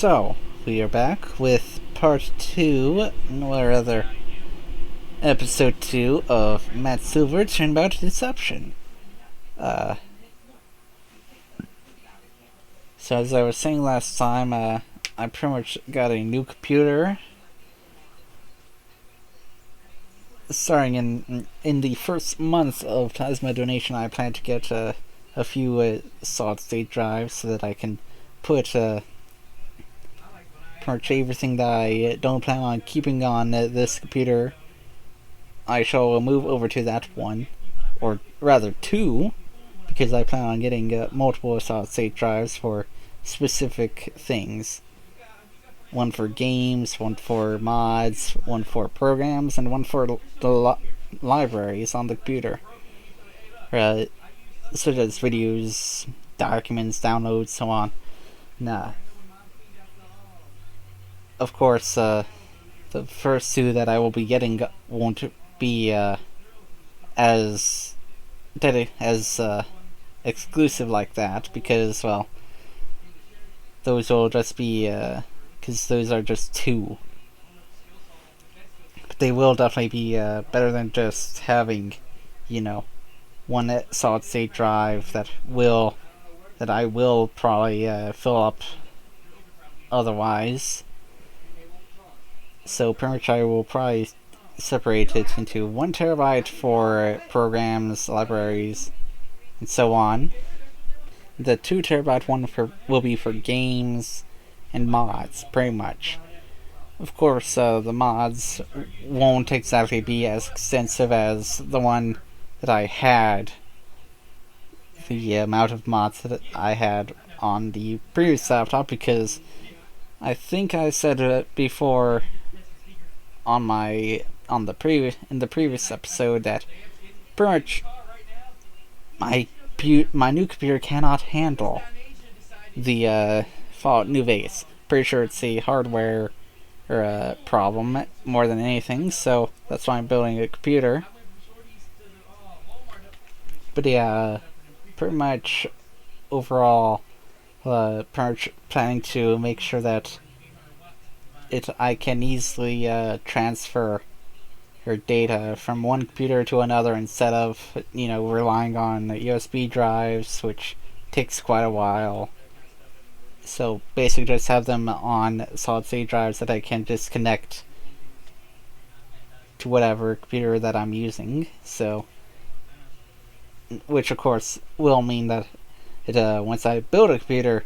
So, we are back with part 2, or rather, episode 2 of Matt Silver Turnabout Deception. Uh, so as I was saying last time, I pretty much got a new computer. Starting in the first month of plasma donation, I plan to get a few solid-state drives so that I can put pretty much everything that I don't plan on keeping on this computer. I shall move over to that one, or rather two, because I plan on getting multiple solid-state drives for specific things. One for games, one for mods, one for programs, and one for the libraries on the computer. Uh, Such as videos, documents, downloads, so on. Nah. Of course, the first two that I will be getting won't be as exclusive like that, because, well, those will just be because those are just two. But they will definitely be better than just having, one solid state drive that I will probably fill up otherwise. So pretty much I will probably separate it into 1 terabyte for programs, libraries, and so on. The 2 terabyte one will be for games and mods, pretty much. Of course, the mods won't exactly be as extensive as the one that I had. The amount of mods that I had on the previous laptop, because I think I said it before in the previous episode that pretty much my new computer cannot handle the Fallout New Vegas. Pretty sure it's a hardware or a problem more than anything, so that's why I'm building a computer. But yeah, pretty much overall, pretty much planning to make sure that I can easily transfer your data from one computer to another instead of relying on USB drives, which takes quite a while. So basically just have them on solid state drives that I can just connect to whatever computer that I'm using. So, which of course will mean that once I build a computer,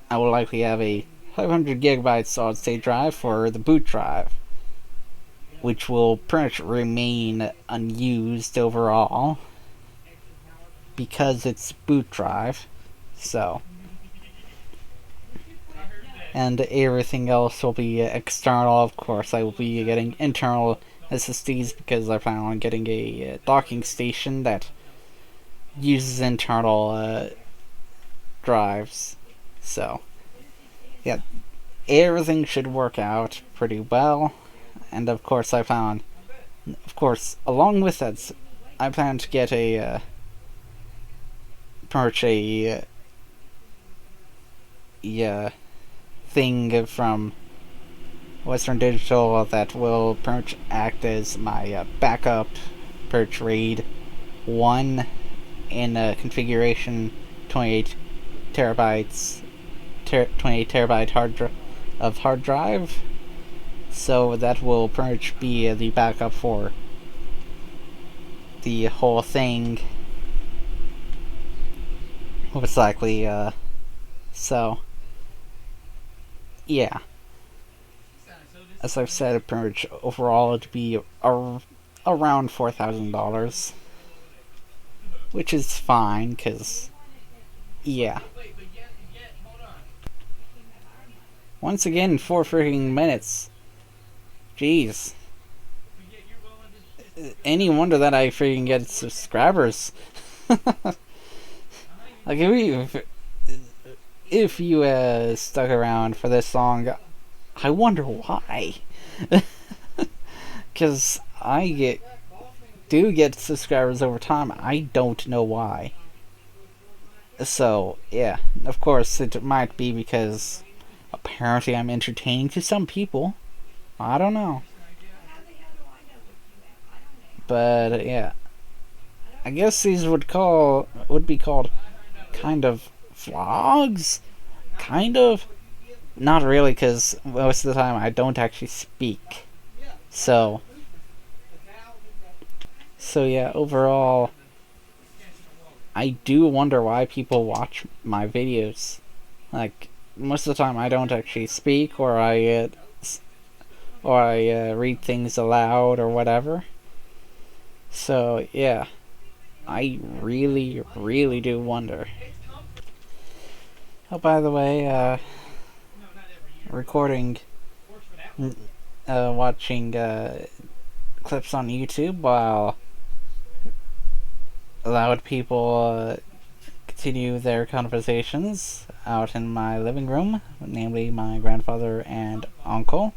I will likely have a 500 gigabyte solid state drive for the boot drive, which will pretty much remain unused overall because it's boot drive. So, and everything else will be external. Of course, I will be getting internal SSDs because I plan on getting a docking station that uses internal drives. So, yeah, everything should work out pretty well. And of course, along with that, I plan to get a thing from Western Digital that will pretty much act as my backup RAID 1 in a configuration 28 terabytes 28 terabyte hard drive. So that will pretty much be the backup for the whole thing, most likely. So yeah, as I've said, pretty much overall it'd be around $4,000, which is fine, cause yeah. Once again, 4 freaking minutes. Jeez. Any wonder that I freaking get subscribers. Like, if you stuck around for this long, I wonder why. Because I do get subscribers over time. I don't know why. So, yeah, of course, it might be because apparently I'm entertaining to some people. I don't know. But, yeah. I guess these would be called kind of vlogs? Kind of? Not really, because most of the time I don't actually speak. So, yeah, overall, I do wonder why people watch my videos. Like, most of the time I don't actually speak, or I read things aloud or whatever. So, yeah, I really, really do wonder. Oh, by the way, recording, watching clips on YouTube while allowed people continue their conversations out in my living room, namely my grandfather and uncle.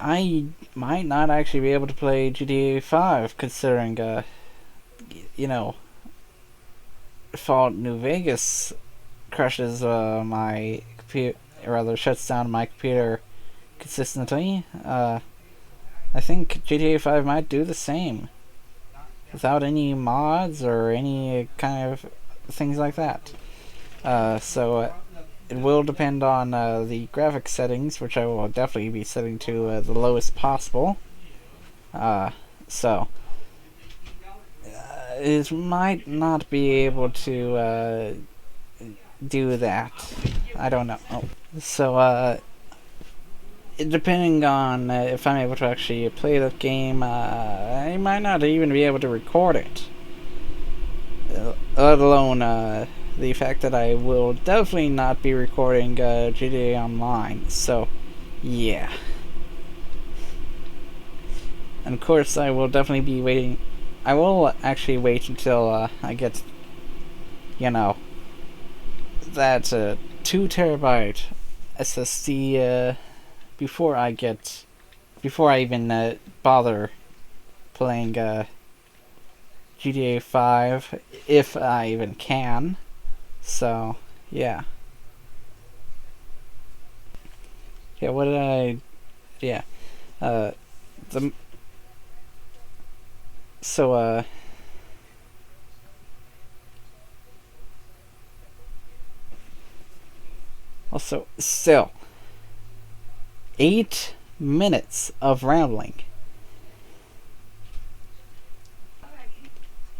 I might not actually be able to play GTA 5 considering, you know, Fallout New Vegas crashes my computer, or rather shuts down my computer consistently. I think GTA 5 might do the same without any mods or any kind of things like that. So it will depend on the graphics settings, which I will definitely be setting to the lowest possible. So it might not be able to do that. I don't know. So depending on if I'm able to actually play that game, I might not even be able to record it. Let alone the fact that I will definitely not be recording GTA Online. So, yeah. And of course, I will definitely be waiting. I will actually wait until I get, that 2 terabyte SSD before I even bother playing GTA 5, if I even can. So, yeah. Yeah, what did I... Yeah. The... So, also, still, 8 minutes of rambling.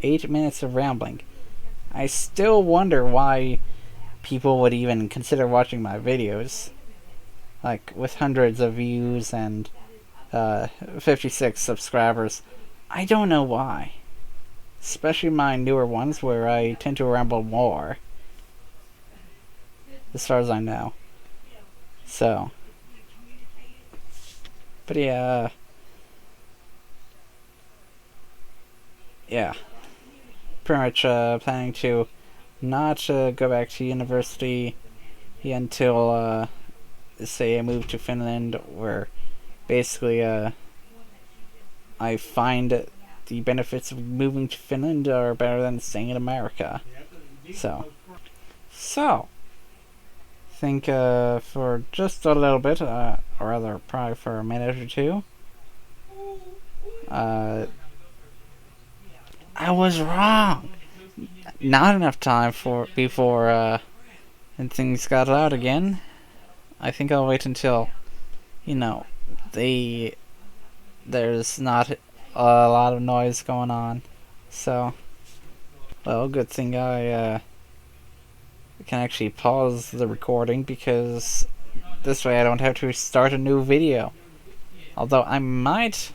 8 minutes of rambling. I still wonder why people would even consider watching my videos. Like, with hundreds of views and 56 subscribers. I don't know why. Especially my newer ones where I tend to ramble more. As far as I know. So. But yeah. Yeah. Pretty much planning to not go back to university until, say, I move to Finland, where basically I find the benefits of moving to Finland are better than staying in America. So, I think for just a little bit, or rather probably for a minute or two, I was wrong. Not enough time before and things got out again. I think I'll wait until, there's not a lot of noise going on. So, well, good thing I can actually pause the recording, because this way I don't have to start a new video. Although I might,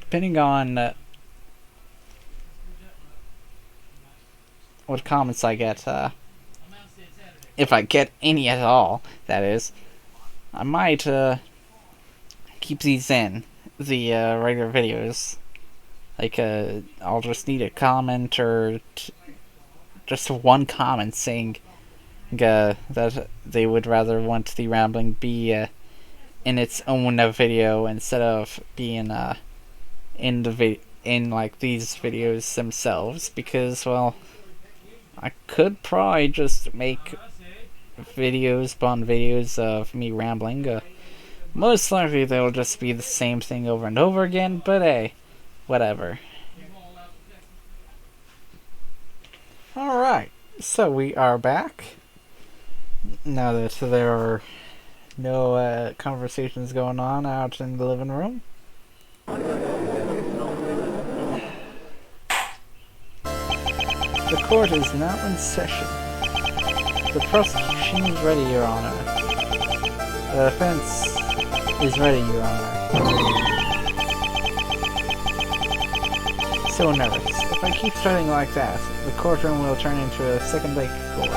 depending on what comments I get, if I get any at all, that is, I might keep these in the regular videos. Like, I'll just need a comment or just one comment saying that they would rather want the rambling be in its own video instead of being in the in like these videos themselves, because, well, I could probably just make videos upon videos of me rambling. Most likely they'll just be the same thing over and over again, but hey, whatever. Alright, so we are back. Now that there are no conversations going on out in the living room. The court is now in session. The prosecution is ready, Your Honor. The defense is ready, Your Honor. So nervous. If I keep starting like that, the courtroom will turn into a Second Lake court.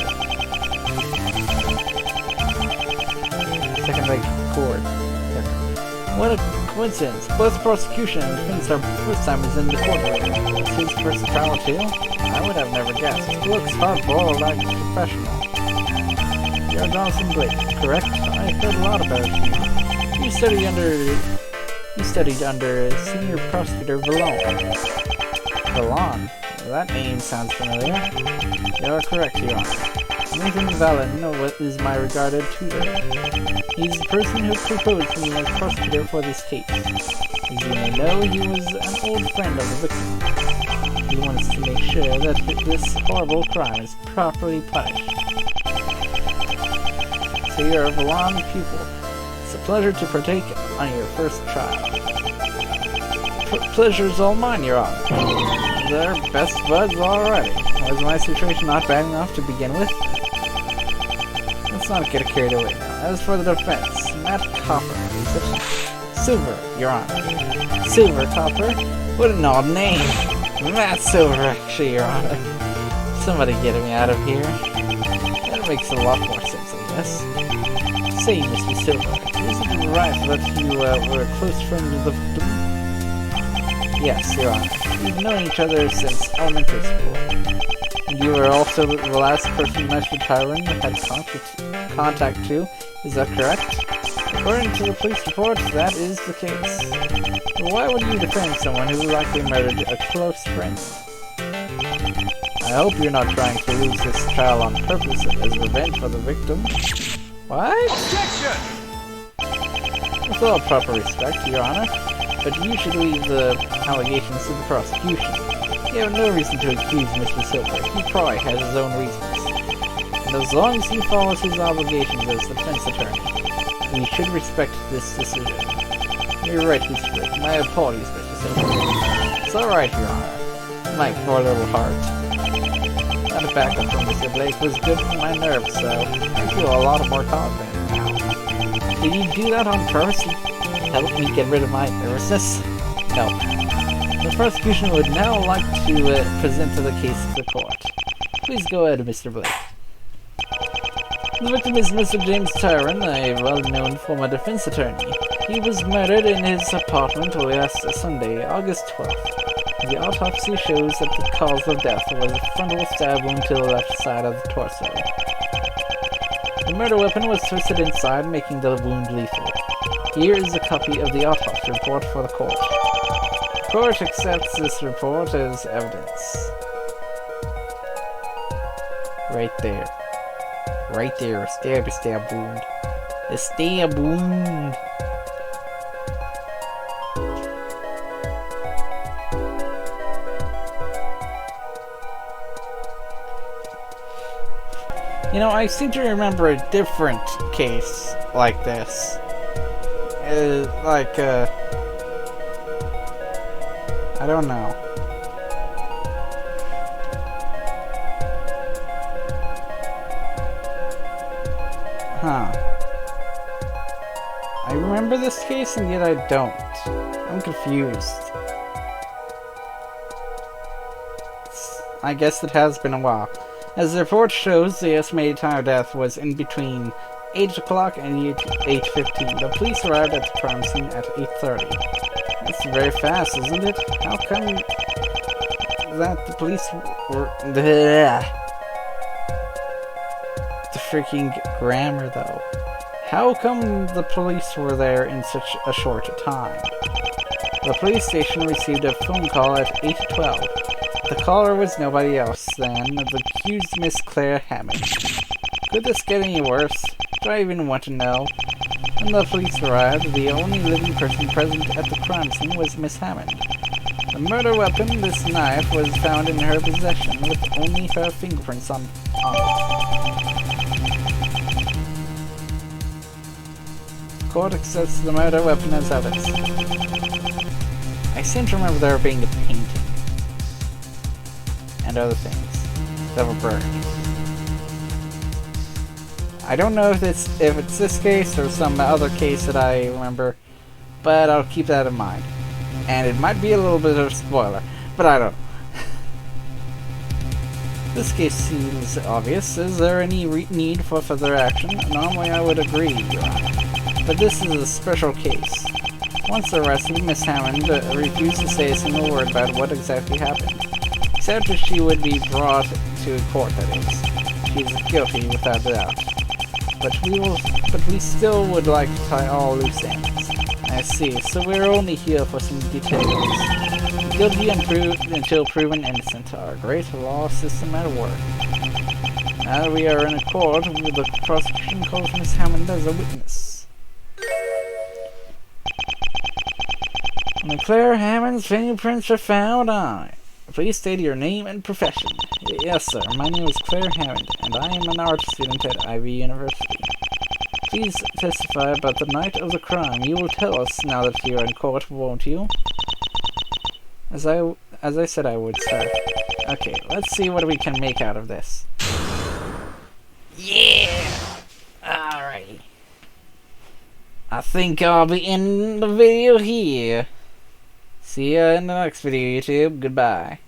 Second Lake court. What a coincidence. Both the prosecution and defense are first-timers in the courtroom. It's his first trial too? I would have never guessed. He looks hard-boiled like a professional. You're Jonathan Blake, correct? I've heard a lot about you. You studied under Senior Prosecutor Vallon. Vallon? That name sounds familiar. You are correct, Your Honor. Nathan Vallon is my regarded tutor. He's the person who proposed me as prosecutor for this case. As you may know, he was an old friend of the victim. He wants to make sure that this horrible crime is properly punished. So you're a Vallon pupil. It's a pleasure to partake on your first trial. Pleasure's all mine, Your Honor. They're best buds already. Was my situation not bad enough to begin with? Let's not get carried away now. As for the defense, Matt Copper, is it? Silver, Your Honor. Silver Copper? What an odd name. Matt Silver, actually, Your Honor. Somebody get me out of here. That makes a lot more sense, I guess. Say, Mr. Silver, is it right that you were a close friend of the victim? Yes, Your Honor. We've known each other since elementary school. And you were also the last person Mr. Tyron had contact to, is that correct? According to the police report, that is the case. Why would you defend someone who likely murdered a close friend? I hope you're not trying to lose this trial on purpose as revenge for the victim. What? Objection! With all proper respect, Your Honor, but you should leave the allegations to the prosecution. You have no reason to accuse Mr. Silver. He probably has his own reasons. And as long as he follows his obligations as defense attorney, we should respect this decision. You're right, Mr. Blake. My apologies, Mr. Silver. It's alright, Your Honor. My poor little heart. That backup from Mr. Blake was good for my nerves, so I feel a lot more confident now. Did you do that on purpose to help me get rid of my nervousness? No. The prosecution would now like to present the case to the court. Please go ahead, Mr. Blake. The victim is Mr. James Tyron, a well-known former defense attorney. He was murdered in his apartment last Sunday, August 12th. The autopsy shows that the cause of death was a frontal stab wound to the left side of the torso. The murder weapon was twisted inside, making the wound lethal. Here is a copy of the autopsy report for the court. The court accepts this report as evidence. Right there. Right there, a stab wound. A stab wound. You know, I seem to remember a different case like this. I don't know. Huh. I remember this case and yet I don't. I'm confused. I guess it has been a while. As the report shows, the estimated time of death was in between 8 o'clock and 8:15. The police arrived at the crime scene at 8:30. That's very fast, isn't it? How come that the police were... The freaking grammar, though. How come the police were there in such a short time? The police station received a phone call at 8:12. The caller was nobody else than the accused Miss Claire Hammond. Could this get any worse? Do I even want to know? When the police arrived, the only living person present at the crime scene was Miss Hammond. The murder weapon, this knife, was found in her possession with only her fingerprints on it. Court accepts the murder weapon as evidence. I seem to remember there being a painting and other things that were burned. I don't know if it's this case or some other case that I remember, but I'll keep that in mind. And it might be a little bit of a spoiler, but I don't know. This case seems obvious. Is there any need for further action? Normally I would agree, Your Honor. But this is a special case. Once arrested, Miss Hammond refused to say a single word about what exactly happened. Except that she would be brought to court, that is. She is guilty without doubt. But we still would like to tie all loose ends. I see, so we're only here for some details. Guilty until proven innocent. Our great law system at work. Now that we are in a court, the prosecution calls Miss Hammond as a witness. When Claire Hammond's fingerprints are found on it. Please state your name and profession. Yes, sir. My name is Claire Hammond, and I am an art student at Ivy University. Please testify about the night of the crime. You will tell us now that you're in court, won't you? As I said I would, sir. Okay, let's see what we can make out of this. Yeah! Alrighty. I think I'll be ending the video here. See ya in the next video, YouTube. Goodbye.